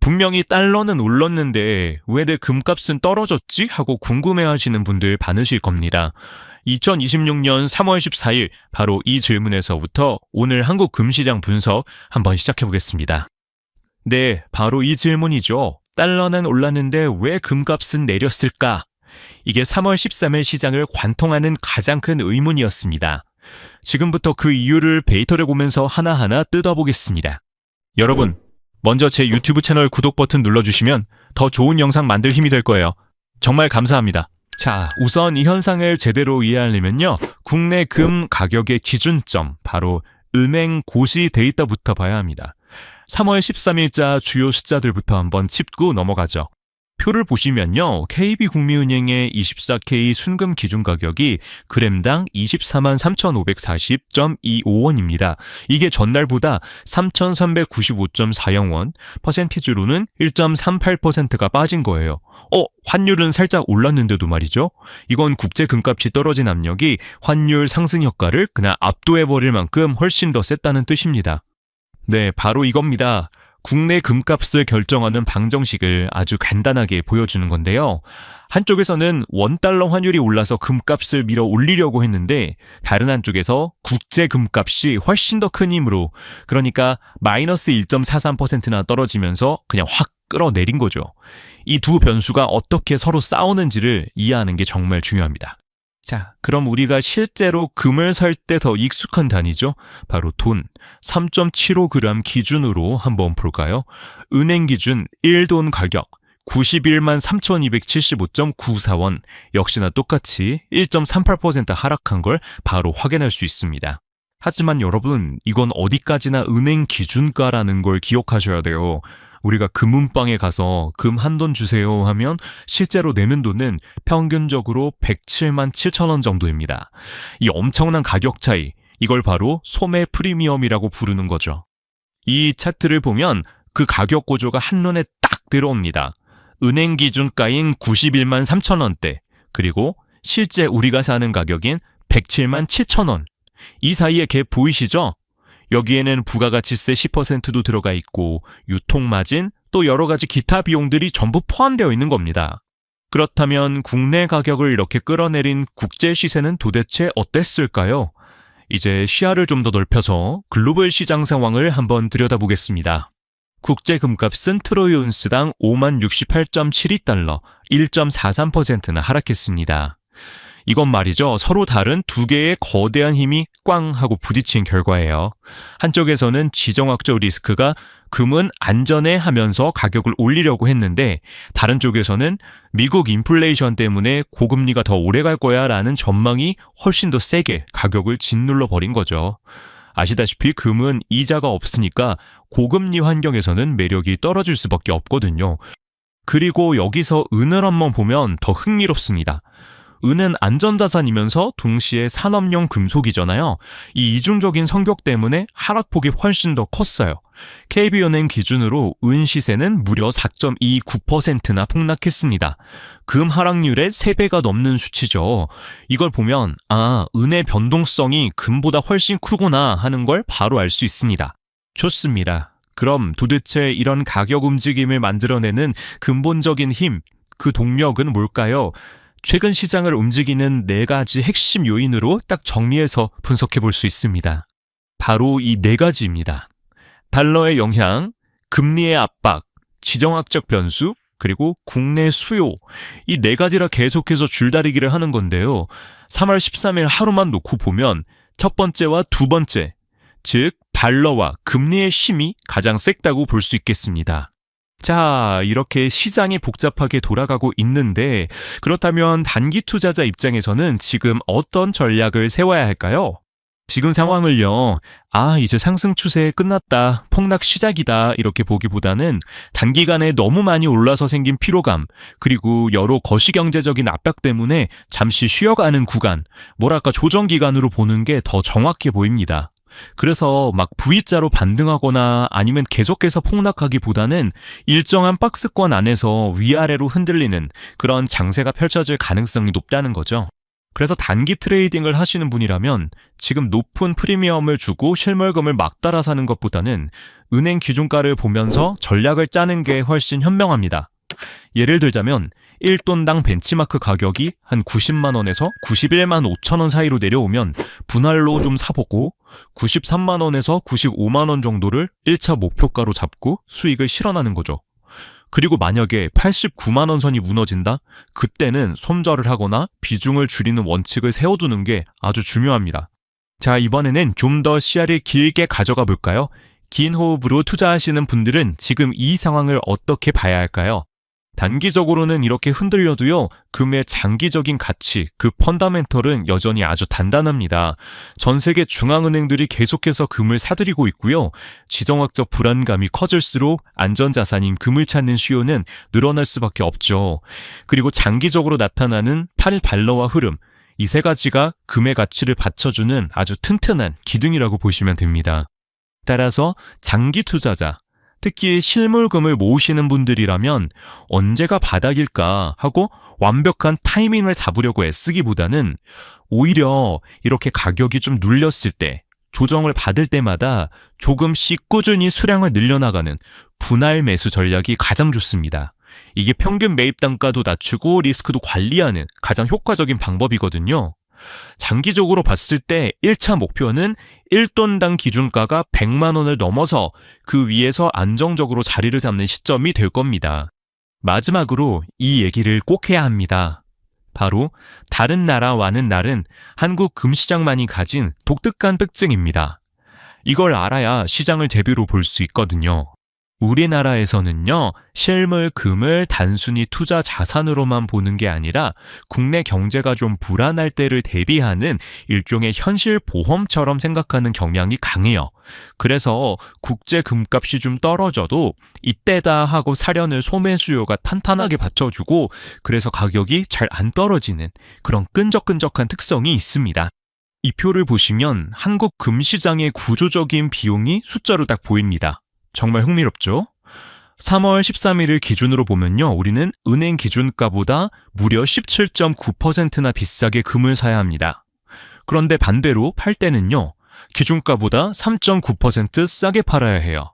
분명히 달러는 올랐는데 왜 내 금값은 떨어졌지? 하고 궁금해하시는 분들 많으실 겁니다. 2026년 3월 14일 바로 이 질문에서부터 오늘 한국 금시장 분석 한번 시작해 보겠습니다. 네, 바로 이 질문이죠. 달러는 올랐는데 왜 금값은 내렸을까? 이게 3월 13일 시장을 관통하는 가장 큰 의문이었습니다. 지금부터 그 이유를 데이터를 보면서 하나하나 뜯어보겠습니다. 여러분, 먼저 제 유튜브 채널 구독 버튼 눌러주시면 더 좋은 영상 만들 힘이 될 거예요. 정말 감사합니다. 자, 우선 이 현상을 제대로 이해하려면요. 국내 금 가격의 기준점, 바로 은행 고시 데이터부터 봐야 합니다. 3월 13일자 주요 숫자들부터 한번 짚고 넘어가죠. 표를 보시면요. KB국민은행의 24K 순금 기준 가격이 그램당 24만 3,540.25원입니다. 이게 전날보다 3,395.40원, 퍼센티지로는 1.38%가 빠진 거예요. 환율은 살짝 올랐는데도 말이죠. 이건 국제 금값이 떨어진 압력이 환율 상승 효과를 그냥 압도해버릴 만큼 훨씬 더 셌다는 뜻입니다. 네, 바로 이겁니다. 국내 금값을 결정하는 방정식을 아주 간단하게 보여주는 건데요. 한쪽에서는 원달러 환율이 올라서 금값을 밀어 올리려고 했는데 다른 한쪽에서 국제 금값이 훨씬 더 큰 힘으로, 그러니까 마이너스 1.43%나 떨어지면서 그냥 확 끌어내린 거죠. 이 두 변수가 어떻게 서로 싸우는지를 이해하는 게 정말 중요합니다. 자, 그럼 우리가 실제로 금을 살 때 더 익숙한 단위죠. 바로 돈, 3.75g 기준으로 한번 볼까요? 은행 기준 1돈 가격 91만 3,275.94원, 역시나 똑같이 1.38% 하락한 걸 바로 확인할 수 있습니다. 하지만 여러분, 이건 어디까지나 은행 기준가라는 걸 기억하셔야 돼요. 우리가 금은방에 가서 금 한 돈 주세요 하면 실제로 내는 돈은 평균적으로 107만 7천 원 정도입니다. 이 엄청난 가격 차이, 이걸 바로 소매 프리미엄이라고 부르는 거죠. 이 차트를 보면 그 가격 구조가 한눈에 딱 들어옵니다. 은행 기준가인 91만 3천 원대, 그리고 실제 우리가 사는 가격인 107만 7천 원. 이 사이에 갭 보이시죠? 여기에는 부가가치세 10%도 들어가 있고 유통마진, 또 여러 가지 기타 비용들이 전부 포함되어 있는 겁니다. 그렇다면 국내 가격을 이렇게 끌어내린 국제 시세는 도대체 어땠을까요? 이제 시야를 좀 더 넓혀서 글로벌 시장 상황을 한번 들여다보겠습니다. 국제 금값은 트로이 온스당 5만 68.72달러, 1.43%나 하락했습니다. 이건 말이죠. 서로 다른 두 개의 거대한 힘이 꽝 하고 부딪힌 결과예요. 한쪽에서는 지정학적 리스크가 금은 안전해 하면서 가격을 올리려고 했는데, 다른 쪽에서는 미국 인플레이션 때문에 고금리가 더 오래 갈 거야 라는 전망이 훨씬 더 세게 가격을 짓눌러 버린 거죠. 아시다시피 금은 이자가 없으니까 고금리 환경에서는 매력이 떨어질 수밖에 없거든요. 그리고 여기서 은을 한번 보면 더 흥미롭습니다. 은은 안전자산이면서 동시에 산업용 금속이잖아요. 이 이중적인 성격 때문에 하락폭이 훨씬 더 컸어요. KB은행 기준으로 은 시세는 무려 4.29%나 폭락했습니다. 금 하락률의 3배가 넘는 수치죠. 이걸 보면 은의 변동성이 금보다 훨씬 크구나 하는 걸 바로 알 수 있습니다. 좋습니다. 그럼 도대체 이런 가격 움직임을 만들어내는 근본적인 힘, 그 동력은 뭘까요? 최근 시장을 움직이는 4가지 핵심 요인으로 딱 정리해서 분석해 볼 수 있습니다. 바로 이 4가지입니다. 달러의 영향, 금리의 압박, 지정학적 변수, 그리고 국내 수요. 이 4가지라 계속해서 줄다리기를 하는 건데요. 3월 13일 하루만 놓고 보면 첫 번째와 두 번째, 즉 달러와 금리의 힘이 가장 셌다고 볼 수 있겠습니다. 자, 이렇게 시장이 복잡하게 돌아가고 있는데, 그렇다면 단기 투자자 입장에서는 지금 어떤 전략을 세워야 할까요? 지금 상황을요, 이제 상승 추세 끝났다, 폭락 시작이다 이렇게 보기보다는 단기간에 너무 많이 올라서 생긴 피로감, 그리고 여러 거시경제적인 압박 때문에 잠시 쉬어가는 구간, 조정 기간으로 보는 게 더 정확해 보입니다. 그래서 막 V자로 반등하거나 아니면 계속해서 폭락하기보다는 일정한 박스권 안에서 위아래로 흔들리는 그런 장세가 펼쳐질 가능성이 높다는 거죠. 그래서 단기 트레이딩을 하시는 분이라면 지금 높은 프리미엄을 주고 실물금을 막 따라 사는 것보다는 은행 기준가를 보면서 전략을 짜는 게 훨씬 현명합니다. 예를 들자면 1돈당 벤치마크 가격이 한 90만 원에서 91만 5천 원 사이로 내려오면 분할로 좀 사보고 93만 원에서 95만 원 정도를 1차 목표가로 잡고 수익을 실현하는 거죠. 그리고 만약에 89만 원 선이 무너진다? 그때는 손절을 하거나 비중을 줄이는 원칙을 세워두는 게 아주 중요합니다. 자, 이번에는 좀 더 시야를 길게 가져가 볼까요? 긴 호흡으로 투자하시는 분들은 지금 이 상황을 어떻게 봐야 할까요? 단기적으로는 이렇게 흔들려도요, 금의 장기적인 가치, 그 펀더멘털은 여전히 아주 단단합니다. 전 세계 중앙은행들이 계속해서 금을 사들이고 있고요. 지정학적 불안감이 커질수록 안전자산인 금을 찾는 수요는 늘어날 수밖에 없죠. 그리고 장기적으로 나타나는 팔 발러와 흐름, 이 세 가지가 금의 가치를 받쳐주는 아주 튼튼한 기둥이라고 보시면 됩니다. 따라서 장기 투자자, 특히 실물금을 모으시는 분들이라면 언제가 바닥일까 하고 완벽한 타이밍을 잡으려고 애쓰기보다는 오히려 이렇게 가격이 좀 눌렸을 때, 조정을 받을 때마다 조금씩 꾸준히 수량을 늘려나가는 분할 매수 전략이 가장 좋습니다. 이게 평균 매입 단가도 낮추고 리스크도 관리하는 가장 효과적인 방법이거든요. 장기적으로 봤을 때 1차 목표는 1돈당 기준가가 100만 원을 넘어서 그 위에서 안정적으로 자리를 잡는 시점이 될 겁니다. 마지막으로 이 얘기를 꼭 해야 합니다. 바로 다른 나라와는 다른 한국 금시장만이 가진 독특한 특징입니다. 이걸 알아야 시장을 대비로 볼 수 있거든요. 우리나라에서는요, 실물 금을 단순히 투자 자산으로만 보는 게 아니라 국내 경제가 좀 불안할 때를 대비하는 일종의 현실 보험처럼 생각하는 경향이 강해요. 그래서 국제 금값이 좀 떨어져도 이때다 하고 사려는 소매 수요가 탄탄하게 받쳐주고, 그래서 가격이 잘 안 떨어지는 그런 끈적끈적한 특성이 있습니다. 이 표를 보시면 한국 금시장의 구조적인 비용이 숫자로 딱 보입니다. 정말 흥미롭죠? 3월 13일을 기준으로 보면요, 우리는 은행 기준가보다 무려 17.9%나 비싸게 금을 사야 합니다. 그런데 반대로 팔 때는요, 기준가보다 3.9% 싸게 팔아야 해요.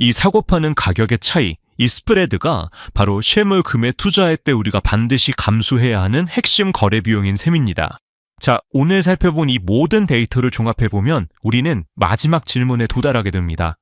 이 사고 파는 가격의 차이, 이 스프레드가 바로 실물 금에 투자할 때 우리가 반드시 감수해야 하는 핵심 거래 비용인 셈입니다. 자, 오늘 살펴본 이 모든 데이터를 종합해보면 우리는 마지막 질문에 도달하게 됩니다.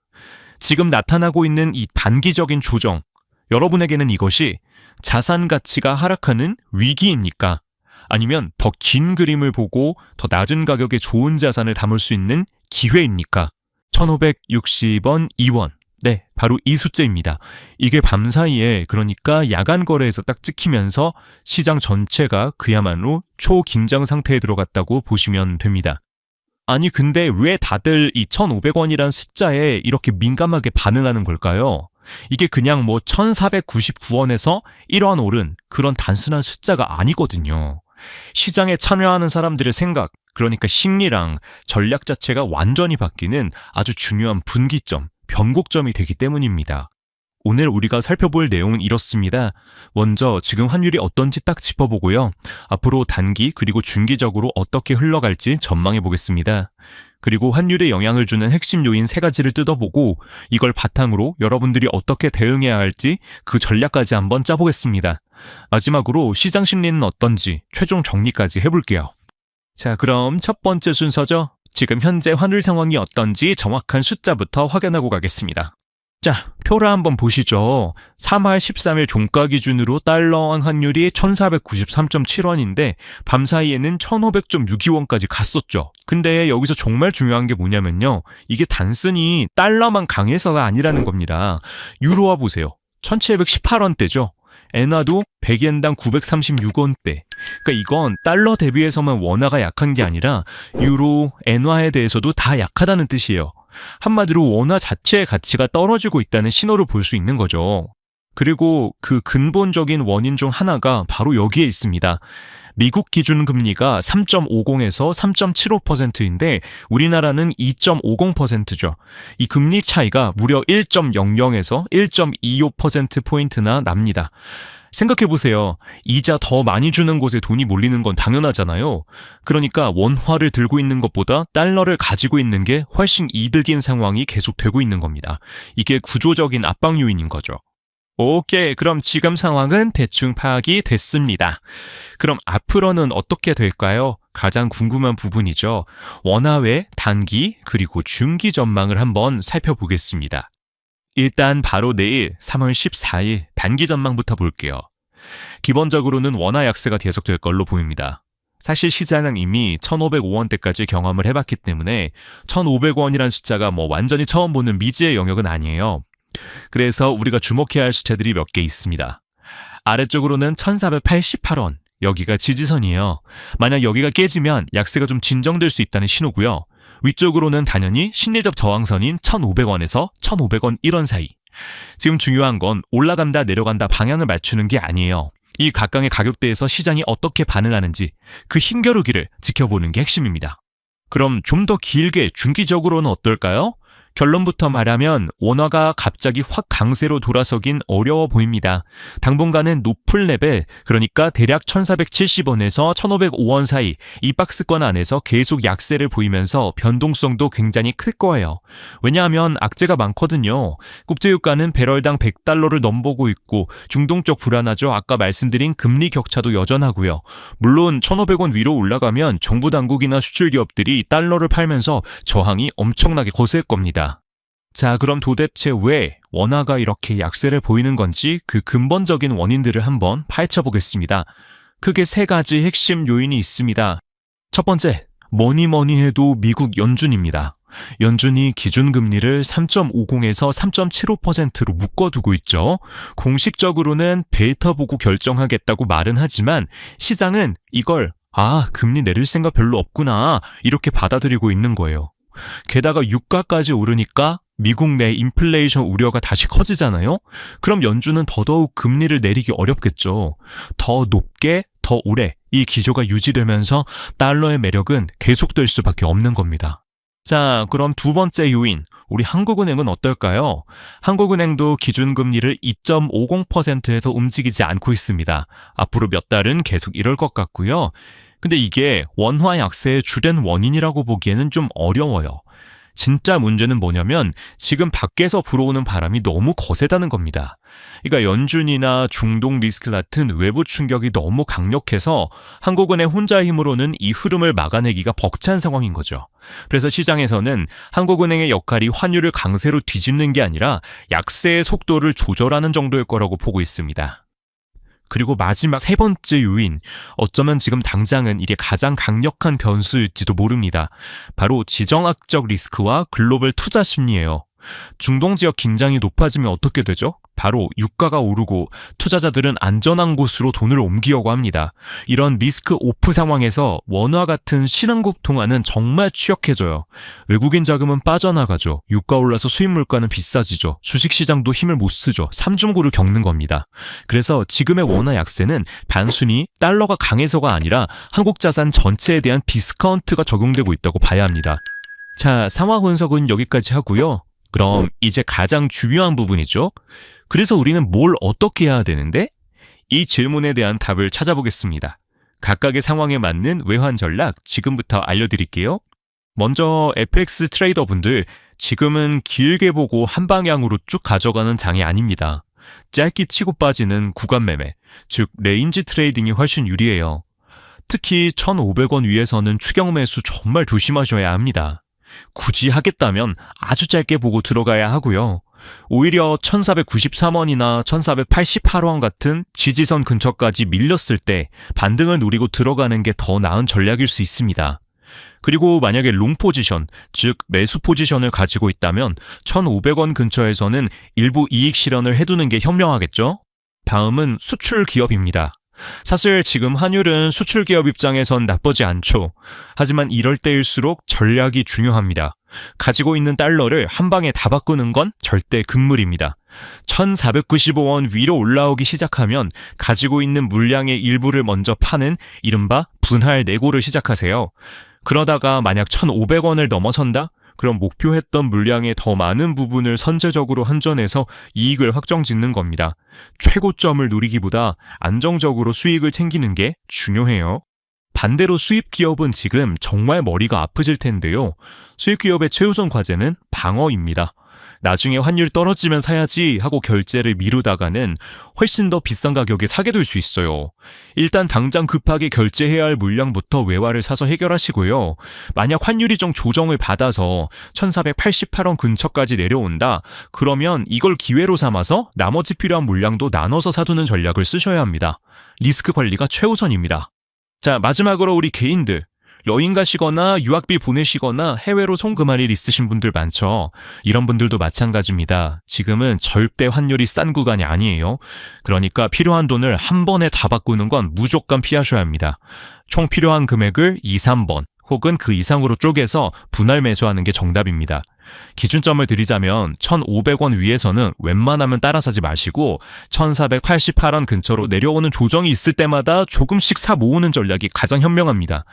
지금 나타나고 있는 이 단기적인 조정, 여러분에게는 이것이 자산 가치가 하락하는 위기입니까? 아니면 더 긴 그림을 보고 더 낮은 가격에 좋은 자산을 담을 수 있는 기회입니까? 1560원, 2원. 네, 바로 이 숫자입니다. 이게 밤사이에, 그러니까 야간 거래에서 딱 찍히면서 시장 전체가 그야말로 초긴장 상태에 들어갔다고 보시면 됩니다. 아니, 근데 왜 다들 이 1,500원이란 숫자에 이렇게 민감하게 반응하는 걸까요? 이게 그냥 뭐 1,499원에서 1원 오른 그런 단순한 숫자가 아니거든요. 시장에 참여하는 사람들의 생각, 그러니까 심리랑 전략 자체가 완전히 바뀌는 아주 중요한 분기점, 변곡점이 되기 때문입니다. 오늘 우리가 살펴볼 내용은 이렇습니다. 먼저 지금 환율이 어떤지 딱 짚어보고요. 앞으로 단기 그리고 중기적으로 어떻게 흘러갈지 전망해 보겠습니다. 그리고 환율에 영향을 주는 핵심 요인 3가지를 뜯어보고 이걸 바탕으로 여러분들이 어떻게 대응해야 할지 그 전략까지 한번 짜보겠습니다. 마지막으로 시장 심리는 어떤지 최종 정리까지 해볼게요. 자, 그럼 첫 번째 순서죠. 지금 현재 환율 상황이 어떤지 정확한 숫자부터 확인하고 가겠습니다. 자, 표를 한번 보시죠. 3월 13일 종가 기준으로 달러왕 환율이 1493.7원인데 밤사이에는 1500.62원까지 갔었죠. 근데 여기서 정말 중요한 게 뭐냐면요, 이게 단순히 달러만 강해서가 아니라는 겁니다. 유로화 보세요. 1718원대죠. 엔화도 100엔당 936원대. 그러니까 이건 달러 대비해서만 원화가 약한 게 아니라 유로, 엔화에 대해서도 다 약하다는 뜻이에요. 한마디로 원화 자체의 가치가 떨어지고 있다는 신호를 볼 수 있는 거죠. 그리고 그 근본적인 원인 중 하나가 바로 여기에 있습니다. 미국 기준 금리가 3.50에서 3.75%인데 우리나라는 2.50%죠. 이 금리 차이가 무려 1.00에서 1.25%포인트나 납니다. 생각해보세요. 이자 더 많이 주는 곳에 돈이 몰리는 건 당연하잖아요. 그러니까 원화를 들고 있는 것보다 달러를 가지고 있는 게 훨씬 이득인 상황이 계속되고 있는 겁니다. 이게 구조적인 압박 요인인 거죠. 오케이, 그럼 지금 상황은 대충 파악이 됐습니다. 그럼 앞으로는 어떻게 될까요? 가장 궁금한 부분이죠. 원화의 단기 그리고 중기 전망을 한번 살펴보겠습니다. 일단 바로 내일 3월 14일 단기 전망부터 볼게요. 기본적으로는 원화 약세가 계속될 걸로 보입니다. 사실 시장은 이미 1,505원대까지 경험을 해봤기 때문에 1,500원이란 숫자가 완전히 처음 보는 미지의 영역은 아니에요. 그래서 우리가 주목해야 할 숫자들이 몇 개 있습니다. 아래쪽으로는 1,488원, 여기가 지지선이에요. 만약 여기가 깨지면 약세가 좀 진정될 수 있다는 신호고요. 위쪽으로는 당연히 심리적 저항선인 1,500원에서 1,500원 1원 사이. 지금 중요한 건 올라간다 내려간다 방향을 맞추는 게 아니에요. 이 각각의 가격대에서 시장이 어떻게 반응하는지 그 힘겨루기를 지켜보는 게 핵심입니다. 그럼 좀 더 길게 중기적으로는 어떨까요? 결론부터 말하면 원화가 갑자기 확 강세로 돌아서긴 어려워 보입니다. 당분간은 높은 레벨, 그러니까 대략 1,470원에서 1,505원 사이 이 박스권 안에서 계속 약세를 보이면서 변동성도 굉장히 클 거예요. 왜냐하면 악재가 많거든요. 국제유가는 배럴당 100달러를 넘보고 있고 중동 쪽 불안하죠. 아까 말씀드린 금리 격차도 여전하고요. 물론 1,500원 위로 올라가면 정부 당국이나 수출 기업들이 달러를 팔면서 저항이 엄청나게 거셀 겁니다. 자, 그럼 도대체 왜 원화가 이렇게 약세를 보이는 건지 그 근본적인 원인들을 한번 파헤쳐보겠습니다. 크게 세 가지 핵심 요인이 있습니다. 첫 번째, 뭐니 해도 미국 연준입니다. 연준이 기준금리를 3.50에서 3.75%로 묶어두고 있죠. 공식적으로는 데이터 보고 결정하겠다고 말은 하지만 시장은 이걸 금리 내릴 생각 별로 없구나 이렇게 받아들이고 있는 거예요. 게다가 유가까지 오르니까 미국 내 인플레이션 우려가 다시 커지잖아요? 그럼 연준은 더더욱 금리를 내리기 어렵겠죠. 더 높게, 더 오래 이 기조가 유지되면서 달러의 매력은 계속될 수밖에 없는 겁니다. 자, 그럼 두 번째 요인, 우리 한국은행은 어떨까요? 한국은행도 기준금리를 2.50%에서 움직이지 않고 있습니다. 앞으로 몇 달은 계속 이럴 것 같고요. 근데 이게 원화 약세의 주된 원인이라고 보기에는 좀 어려워요. 진짜 문제는 뭐냐면 지금 밖에서 불어오는 바람이 너무 거세다는 겁니다. 그러니까 연준이나 중동 리스크 같은 외부 충격이 너무 강력해서 한국은행 혼자의 힘으로는 이 흐름을 막아내기가 벅찬 상황인 거죠. 그래서 시장에서는 한국은행의 역할이 환율을 강세로 뒤집는 게 아니라 약세의 속도를 조절하는 정도일 거라고 보고 있습니다. 그리고 마지막 세 번째 요인, 어쩌면 지금 당장은 이게 가장 강력한 변수일지도 모릅니다. 바로 지정학적 리스크와 글로벌 투자 심리예요. 중동 지역 긴장이 높아지면 어떻게 되죠? 바로 유가가 오르고 투자자들은 안전한 곳으로 돈을 옮기려고 합니다. 이런 리스크 오프 상황에서 원화 같은 신흥국 통화는 정말 취약해져요. 외국인 자금은 빠져나가죠. 유가 올라서 수입 물가는 비싸지죠. 주식시장도 힘을 못 쓰죠. 삼중고를 겪는 겁니다. 그래서 지금의 원화 약세는 단순히 달러가 강해서가 아니라 한국 자산 전체에 대한 디스카운트가 적용되고 있다고 봐야 합니다. 자, 상황 분석은 여기까지 하고요. 그럼 이제 가장 중요한 부분이죠. 그래서 우리는 뭘 어떻게 해야 되는데? 이 질문에 대한 답을 찾아보겠습니다. 각각의 상황에 맞는 외환 전략 지금부터 알려드릴게요. 먼저 FX 트레이더분들, 지금은 길게 보고 한 방향으로 쭉 가져가는 장이 아닙니다. 짧게 치고 빠지는 구간 매매, 즉 레인지 트레이딩이 훨씬 유리해요. 특히 1,500원 위에서는 추격 매수 정말 조심하셔야 합니다. 굳이 하겠다면 아주 짧게 보고 들어가야 하고요. 오히려 1,493원이나 1,488원 같은 지지선 근처까지 밀렸을 때 반등을 노리고 들어가는 게 더 나은 전략일 수 있습니다. 그리고 만약에 롱 포지션, 즉 매수 포지션을 가지고 있다면 1,500원 근처에서는 일부 이익 실현을 해두는 게 현명하겠죠? 다음은 수출 기업입니다. 사실 지금 환율은 수출 기업 입장에선 나쁘지 않죠. 하지만 이럴 때일수록 전략이 중요합니다. 가지고 있는 달러를 한 방에 다 바꾸는 건 절대 금물입니다. 1,495원 위로 올라오기 시작하면 가지고 있는 물량의 일부를 먼저 파는 이른바 분할 내고를 시작하세요. 그러다가 만약 1,500원을 넘어선다? 그럼 목표했던 물량의 더 많은 부분을 선제적으로 환전해서 이익을 확정짓는 겁니다. 최고점을 노리기보다 안정적으로 수익을 챙기는 게 중요해요. 반대로 수입 기업은 지금 정말 머리가 아프질 텐데요. 수입 기업의 최우선 과제는 방어입니다. 나중에 환율 떨어지면 사야지 하고 결제를 미루다가는 훨씬 더 비싼 가격에 사게 될 수 있어요. 일단 당장 급하게 결제해야 할 물량부터 외화를 사서 해결하시고요. 만약 환율이 좀 조정을 받아서 1,488원 근처까지 내려온다. 그러면 이걸 기회로 삼아서 나머지 필요한 물량도 나눠서 사두는 전략을 쓰셔야 합니다. 리스크 관리가 최우선입니다. 자, 마지막으로 우리 개인들. 여행 가시거나 유학비 보내시거나 해외로 송금할 일 있으신 분들 많죠. 이런 분들도 마찬가지입니다. 지금은 절대 환율이 싼 구간이 아니에요. 그러니까 필요한 돈을 한 번에 다 바꾸는 건 무조건 피하셔야 합니다. 총 필요한 금액을 2, 3번 혹은 그 이상으로 쪼개서 분할 매수하는 게 정답입니다. 기준점을 드리자면 1,500원 위에서는 웬만하면 따라 사지 마시고 1,488원 근처로 내려오는 조정이 있을 때마다 조금씩 사 모으는 전략이 가장 현명합니다.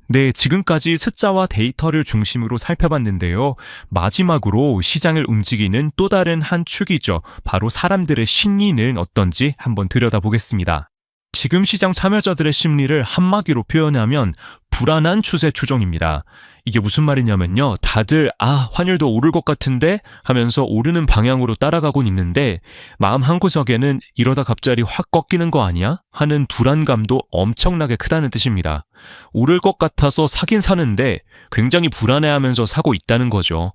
네, 지금까지 숫자와 데이터를 중심으로 살펴봤는데요. 마지막으로 시장을 움직이는 또 다른 한 축이죠. 바로 사람들의 심리는 어떤지 한번 들여다보겠습니다. 지금 시장 참여자들의 심리를 한마디로 표현하면 불안한 추세 추종입니다. 이게 무슨 말이냐면요. 다들 환율도 오를 것 같은데 하면서 오르는 방향으로 따라가곤 있는데 마음 한구석에는 이러다 갑자기 확 꺾이는 거 아니야? 하는 불안감도 엄청나게 크다는 뜻입니다. 오를 것 같아서 사긴 사는데 굉장히 불안해하면서 사고 있다는 거죠.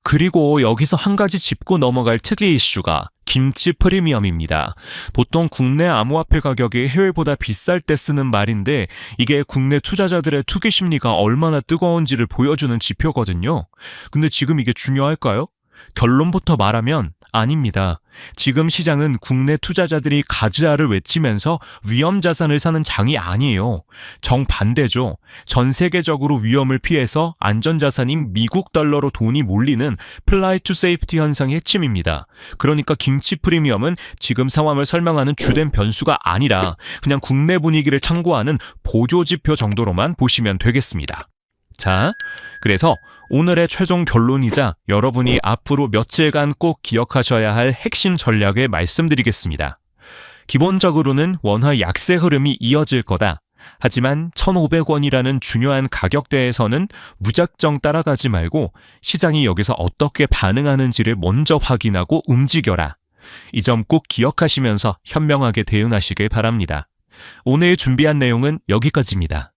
그리고 여기서 한 가지 짚고 넘어갈 특이 이슈가 김치 프리미엄입니다. 보통 국내 암호화폐 가격이 해외보다 비쌀 때 쓰는 말인데 이게 국내 투자자들의 투기 심리가 얼마나 뜨거운지를 보여주는 지표거든요. 근데 지금 이게 중요할까요? 결론부터 말하면 아닙니다. 지금 시장은 국내 투자자들이 가즈아를 외치면서 위험 자산을 사는 장이 아니에요. 정반대죠. 전 세계적으로 위험을 피해서 안전자산인 미국 달러로 돈이 몰리는 플라이 투 세이프티 현상의 핵심입니다. 그러니까 김치 프리미엄은 지금 상황을 설명하는 주된 변수가 아니라 그냥 국내 분위기를 참고하는 보조지표 정도로만 보시면 되겠습니다. 자, 그래서 오늘의 최종 결론이자 여러분이 앞으로 며칠간 꼭 기억하셔야 할 핵심 전략을 말씀드리겠습니다. 기본적으로는 원화 약세 흐름이 이어질 거다. 하지만 1,500원이라는 중요한 가격대에서는 무작정 따라가지 말고 시장이 여기서 어떻게 반응하는지를 먼저 확인하고 움직여라. 이 점 꼭 기억하시면서 현명하게 대응하시길 바랍니다. 오늘 준비한 내용은 여기까지입니다.